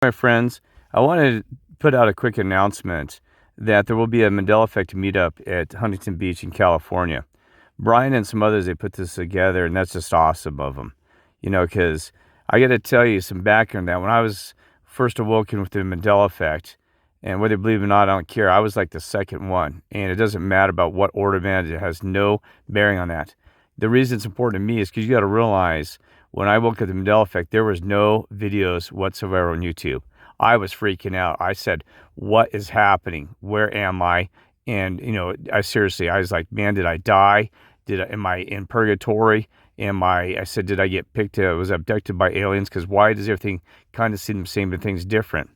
My friends, I want to put out a quick announcement that there will be a Mandela Effect meetup at Huntington Beach in California. Brian and some others, they put this together, and that's just awesome of them. Because I got to tell you some background that when I was first awoken with the Mandela Effect, and whether you believe it or not, I don't care. I was like the second one, and it doesn't matter about what order, man. It has no bearing on that. The reason it's important to me is because you got to realize when I woke up the Mandela Effect, there was no videos whatsoever on YouTube. I was freaking out. I said, what is happening? Where am I? And, I was like, man, did I die? Am I in purgatory? I said, did I get was I abducted by aliens? Because why does everything kind of seem the same, but things different?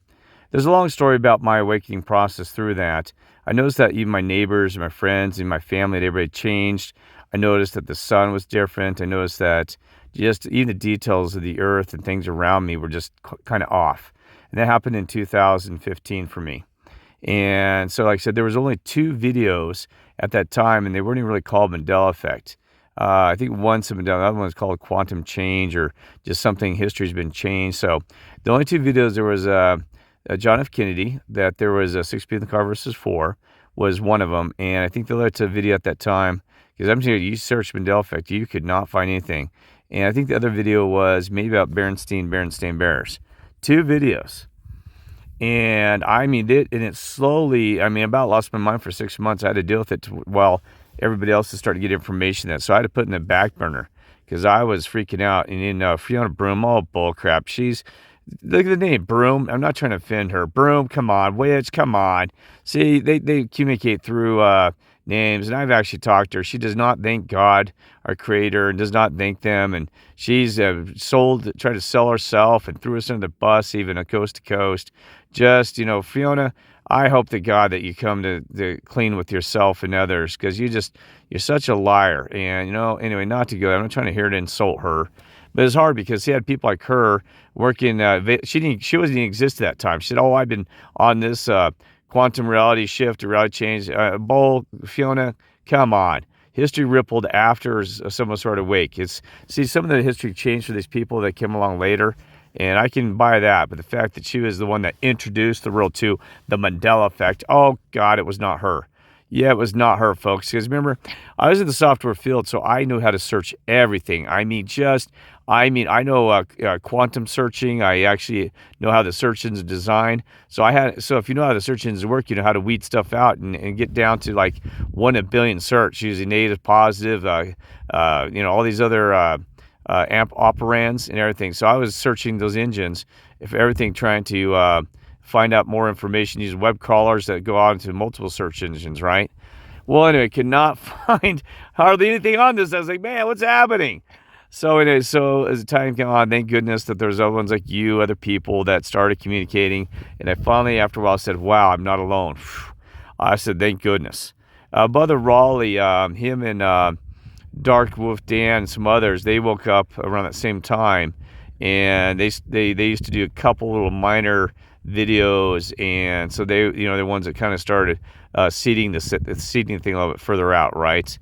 There's a long story about my awakening process through that. I noticed that even my neighbors and my friends and my family, everybody changed. I noticed that the sun was different. I noticed that just even the details of the earth and things around me were just kind of off. And that happened in 2015 for me. And so, like I said, there was only 2 videos at that time, and they weren't even really called Mandela Effect. I think one's Mandela, the other one was called Quantum Change, or just something, history's been changed. So the only 2 videos, there was John F. Kennedy, that there was 6 people in the car versus 4, was one of them. And I think the other video at that time, because I'm telling you search Mandela Effect, you could not find anything. And I think the other video was maybe about Berenstain Bears. 2 videos. And it slowly, about lost my mind for 6 months. I had to deal with it while everybody else is starting to get information that. So I had to put in the back burner because I was freaking out. And then Fiona Broom, all bull crap. Look at the name, Broom. I'm not trying to offend her. Broom, come on. Witch, come on. See, they communicate through names, and I've actually talked to her. She does not thank God, our creator, and does not thank them. And she's tried to sell herself and threw us under the bus, even coast to coast. Just, Fiona, I hope to God that you come to clean with yourself and others, because you're such a liar. And, anyway, not to go, I'm not trying to hear to insult her. But it's hard because he had people like her working. She wasn't even exist at that time. She said, "Oh, I've been on this quantum reality shift or reality change." Fiona, come on. History rippled after someone started awake. Some of the history changed for these people that came along later, and I can buy that. But the fact that she was the one that introduced the world to the Mandela Effect, oh God, it was not her. Yeah, it was not her, folks. Because remember, I was in the software field, so I knew how to search everything. I know quantum searching. I actually know how the search engines are designed. So if you know how the search engines work, you know how to weed stuff out and get down to like 1 in a billion search using negative, positive, all these other amp operands and everything. So I was searching those engines for everything, trying to find out more information, use web crawlers that go out into multiple search engines, right? Well, anyway, could not find hardly anything on this. I was like, man, what's happening? So anyway, as the time came on, thank goodness that there's other ones like you, other people that started communicating. And I finally, after a while, said, wow, I'm not alone. I said, thank goodness. Brother Raleigh, him and Dark Wolf Dan and some others, they woke up around that same time. And they used to do a couple little minor videos, and so they're the ones that kind of started seeding the seeding thing a little bit further out, right?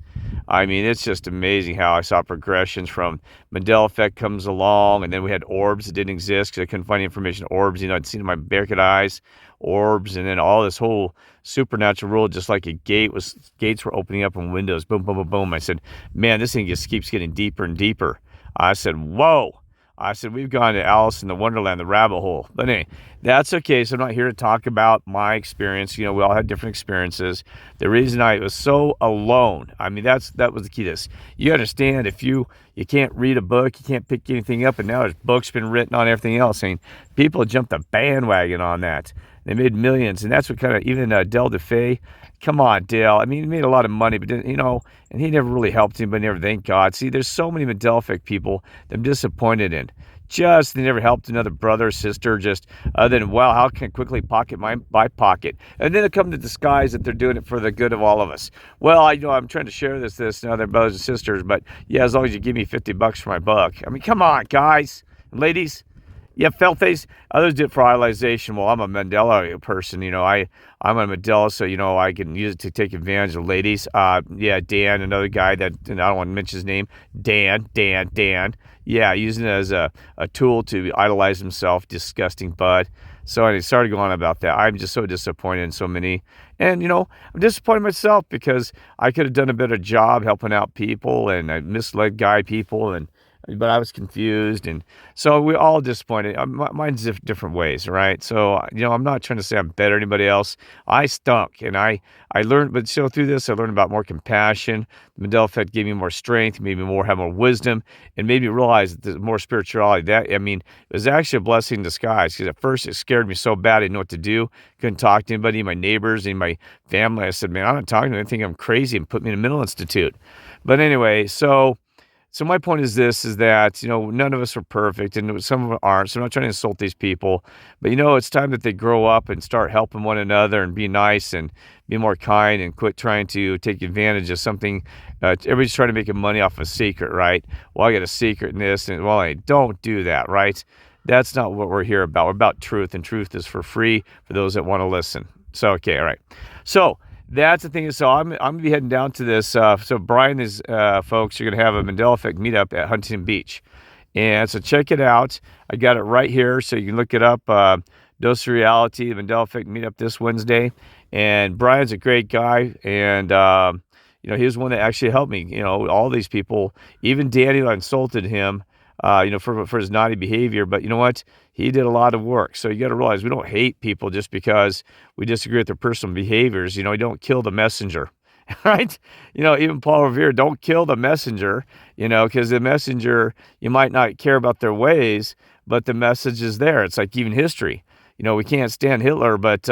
It's just amazing how I saw progressions from Mandela Effect comes along, and then we had orbs that didn't exist because I couldn't find information on orbs. I'd seen in my naked eyes orbs, and then all this whole supernatural world, just like gates were opening up and windows, boom, boom, boom, boom. I said, man, this thing just keeps getting deeper and deeper. I said, whoa. I said, we've gone to Alice in the Wonderland, the rabbit hole. But anyway, that's okay. So I'm not here to talk about my experience. We all had different experiences. The reason I was so alone, that was the key to this. You understand, if you can't read a book, you can't pick anything up, and now there's books been written on everything else. People jumped the bandwagon on that. They made millions, and that's what kind of, even Del DeFay, come on, Dale. He made a lot of money, but and he never really helped anybody, never thank God. See, there's so many Mandela Effect people that I'm disappointed in. They never helped another brother or sister, just other than, well, how can I quickly pocket my pocket? And then they come to disguise that they're doing it for the good of all of us. Well, I'm trying to share this and other brothers and sisters, but yeah, as long as you give me $50 for my book. Come on, guys and ladies. Yeah, felt face. Others did for idolization. Well, I'm a Mandela person. I'm a Mandela, so I can use it to take advantage of ladies. Yeah, Dan, another guy that, and I don't want to mention his name. Dan. Yeah, using it as a tool to idolize himself. Disgusting bud. So I started going on about that. I'm just so disappointed in so many, and I'm disappointed myself because I could have done a better job helping out people, and I misled guide people, but I was confused, and so we're all disappointed. Mine's different ways, right? So I'm not trying to say I'm better than anybody else. I stunk, and I learned, but so through this, I learned about more compassion. The Mandela effect gave me more strength, made me have more wisdom, and made me realize that there's more spirituality. It was actually a blessing in disguise, because at first it scared me so bad I didn't know what to do. Couldn't talk to anybody, my neighbors, and my family. I said, man, I'm not talking to them. They think I'm crazy and put me in a mental institute. But anyway, so my point is this, is that, none of us are perfect, and some of them aren't, so I'm not trying to insult these people, but, it's time that they grow up and start helping one another and be nice and be more kind and quit trying to take advantage of something. Everybody's trying to make money off a secret, right? Well, I got a secret in this, and, well, hey, don't do that, right? That's not what we're here about. We're about truth, and truth is for free for those that want to listen. So, okay, all right. So, that's the thing. So I'm gonna be heading down to this. So Brian is folks are gonna have a Mandela Effect meetup at Huntington Beach, and so check it out. I got it right here, so you can look it up. Dose of Reality, the Mandela Effect meetup this Wednesday, and Brian's a great guy, and he was one that actually helped me. All these people, even Danny, I insulted him. For his naughty behavior, but you know what? He did a lot of work. So you got to realize we don't hate people just because we disagree with their personal behaviors. You don't kill the messenger, right? Even Paul Revere, don't kill the messenger, because the messenger, you might not care about their ways, but the message is there. It's like even history. We can't stand Hitler, but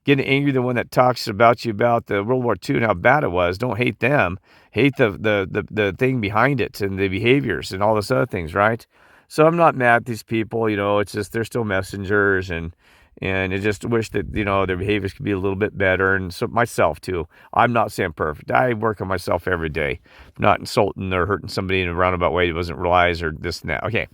getting angry, the one that talks about you about the World War II and how bad it was, don't hate them. Hate the thing behind it and the behaviors and all this other things, right? So I'm not mad at these people. It's just they're still messengers, and I just wish that their behaviors could be a little bit better. And so myself too. I'm not saying perfect. I work on myself every day, not insulting or hurting somebody in a roundabout way that wasn't realized or this and that. Okay.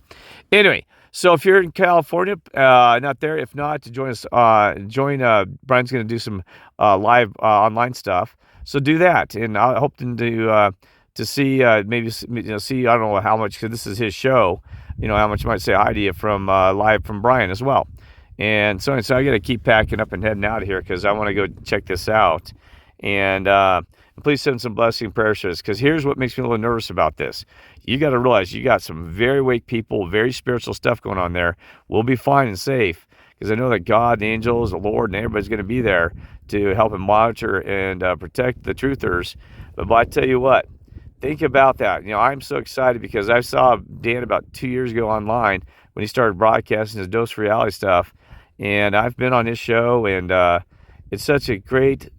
Anyway. So if you're in California, not there, if not, to join us, Brian's going to do some live online stuff. So do that, and I hope to see maybe see, I don't know how much, because this is his show. How much you might say hi to you from live from Brian as well. And so I got to keep packing up and heading out of here because I want to go check this out. And please send some blessing prayers to us, because here's what makes me a little nervous about this. You got to realize you got some very awake people, very spiritual stuff going on there. We'll be fine and safe, because I know that God, the angels, the Lord, and everybody's going to be there to help and monitor and protect the truthers. But I tell you what, think about that. I'm so excited because I saw Dan about 2 years ago online when he started broadcasting his Dose of Reality stuff, and I've been on his show, and it's such a great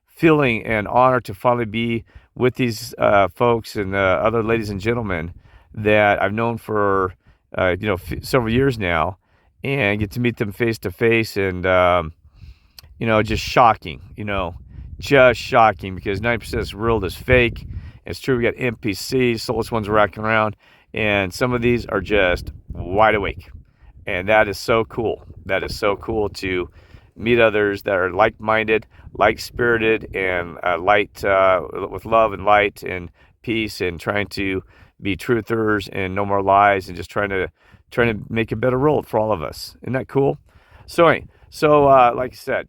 feeling and honor to finally be with these folks and other ladies and gentlemen that I've known for several years now, and get to meet them face to face, and just shocking, just shocking, because 90% of this world is fake. It's true, we got NPCs, soulless ones racking around, and some of these are just wide awake, and that is so cool. That is so cool to meet others that are like-minded, like-spirited, and light, with love and light and peace, and trying to be truthers and no more lies, and just trying to make a better world for all of us. Isn't that cool? So like I said,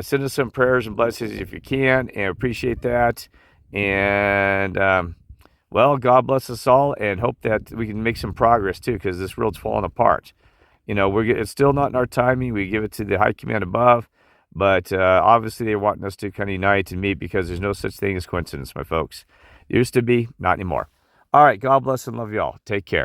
send us some prayers and blessings if you can, and appreciate that. And God bless us all, and hope that we can make some progress too, because this world's falling apart. It's still not in our timing. We give it to the high command above, but obviously they're wanting us to kind of unite and meet, because there's no such thing as coincidence, my folks. It used to be, not anymore. All right, God bless and love you all. Take care.